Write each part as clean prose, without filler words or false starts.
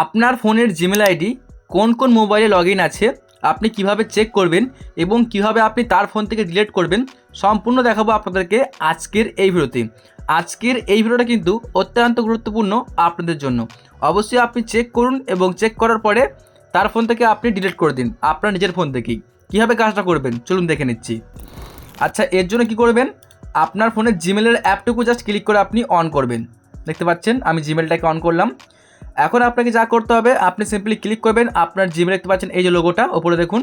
আপনার ফোনের Gmail ID কোন কোন মোবাইলে লগ ইন আছে, আপনি কিভাবে চেক করবেন এবং কিভাবে আপনি তার ফোন থেকে ডিলিট করবেন, সম্পূর্ণ দেখাবো আপনাদেরকে আজকের এই ভিডিওতে। আজকের এই ভিডিওটা কিন্তু অত্যন্ত গুরুত্বপূর্ণ আপনাদের জন্য। অবশ্যই আপনি চেক করুন এবং চেক করার পরে তার ফোন থেকে আপনি ডিলিট করে দিন আপনার নিজের ফোন থেকেই। কীভাবে কাজটা করবেন চলুন দেখে নিচ্ছি। আচ্ছা, এর জন্য কি করবেন, আপনার ফোনের জিমেলের অ্যাপটুকু জাস্ট ক্লিক করে আপনি অন করবেন। দেখতে পাচ্ছেন আমি জিমেলটাকে অন করলাম। এখন আপনাকে যা করতে হবে, আপনি সিম্পলি ক্লিক করবেন আপনার জিমেল, দেখতে পাচ্ছেন এই যে লোগোটা ওপরে দেখুন,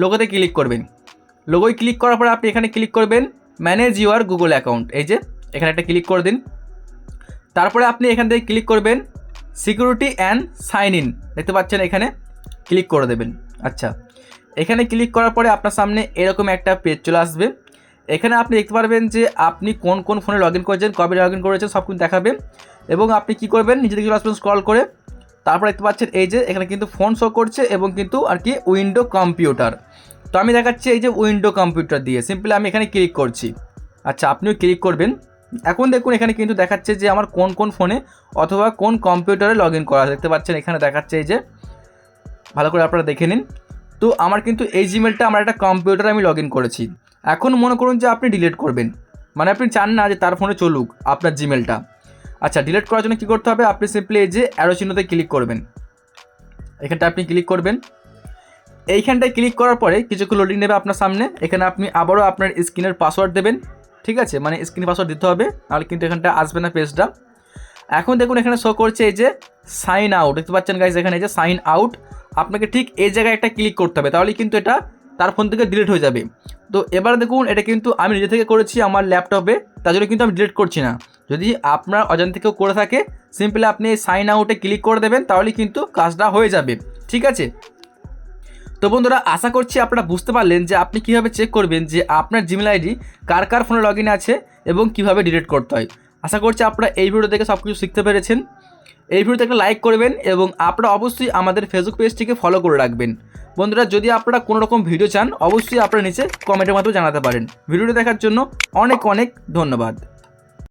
লোগোতে ক্লিক করবেন। লোগোয় ক্লিক করার পরে আপনি এখানে ক্লিক করবেন ম্যানেজ ইউর গুগল অ্যাকাউন্ট, এই যে এখানে একটা ক্লিক করে দিন। তারপরে আপনি এখান থেকে ক্লিক করবেন সিকিউরিটি অ্যান্ড সাইন ইন, দেখতে পাচ্ছেন এখানে ক্লিক করে দেবেন। আচ্ছা, এখানে ক্লিক করার পরে আপনার সামনে এরকম একটা পেজ চলে আসবে। এখানে আপনি দেখতে পারবেন যে আপনি কোন কোন ফোনে লগ ইন করেছেন, কবে লগ ইন করেছেন সব কিছু দেখাবেন। এবং আপনি কি করবেন, নিজে দিকে চলে আসবেন স্ক্রল করে। তারপর দেখতে পাচ্ছেন এই যে এখানে কিন্তু ফোন শো করছে এবং কিন্তু আর কি উইন্ডো কম্পিউটার। তো আমি দেখাচ্ছি এই যে উইন্ডো কম্পিউটার দিয়ে সিম্পলি আমি এখানে ক্লিক করছি। আচ্ছা, আপনিও ক্লিক করবেন। এখন দেখুন এখানে কিন্তু দেখাচ্ছে যে আমার কোন কোন ফোনে অথবা কোন কম্পিউটারে লগ ইন করা, দেখতে পাচ্ছেন এখানে দেখাচ্ছে এই যে, ভালো করে আপনারা দেখে নিন। তো আমার কিন্তু এই জিমেলটা আমার একটা কম্পিউটারে আমি লগ ইন করেছি। এখন মনে করুন যে আপনি ডিলিট করবেন, মানে আপনি চান না যে তার ফোনে চলুক আপনার জিমেলটা। আচ্ছা, ডিলিট করার জন্য কী করতে হবে, আপনি সিম্পলি এই যে অ্যারো চিহ্নতে ক্লিক করবেন। এখানটা আপনি ক্লিক করবেন। এইখানটায় ক্লিক করার পরে কিছুক্ষণ লোডিং নেবে আপনার সামনে। এখানে আপনি আবারও আপনার স্ক্রিনের পাসওয়ার্ড দেবেন, ঠিক আছে, মানে স্ক্রিন পাসওয়ার্ড দিতে হবে, নাহলে কিন্তু এখানটা আসবে না পেজটা। এখন দেখুন এখানে শো করছে এই যে সাইন আউট, দেখতে পাচ্ছেন গাইজ এখানে এই যে সাইন আউট। আপনাকে ঠিক এই জায়গায় একটা ক্লিক করতে হবে, তাহলে কিন্তু এটা তার ফোন থেকে ডিলিট হয়ে যাবে। তো এবার দেখুন এটা কিন্তু আমি নিজে থেকে করেছি আমার ল্যাপটপে, তার জন্য কিন্তু আমি ডিলিট করছি না। যদি আপনার অজান্তে কেউ করে থাকে সিম্পলি আপনি এই সাইন আউটে ক্লিক করে দেবেন, তাহলে কিন্তু কাজটা হয়ে যাবে, ঠিক আছে। তো বন্ধুরা, আশা করছি আপনারা বুঝতে পারলেন যে আপনি কীভাবে চেক করবেন যে আপনার জিমেল আইডি কার কার ফোনে লগ ইন আছে এবং কীভাবে ডিলিট করতে হয়। আশা করছি আপনারা এই ভিডিও থেকে সব কিছু শিখতে পেরেছেন। এই ভিডিওতে একটা লাইক করবেন এবং আপনারা অবশ্যই আমাদের ফেসবুক পেজটিকে ফলো করে রাখবেন। বন্ধুরা, যদি আপনারা কোনো রকম ভিডিও চান অবশ্যই আপনারা নিচে কমেন্টের মাধ্যমে জানাতে পারেন। ভিডিওটি দেখার জন্য অনেক অনেক ধন্যবাদ।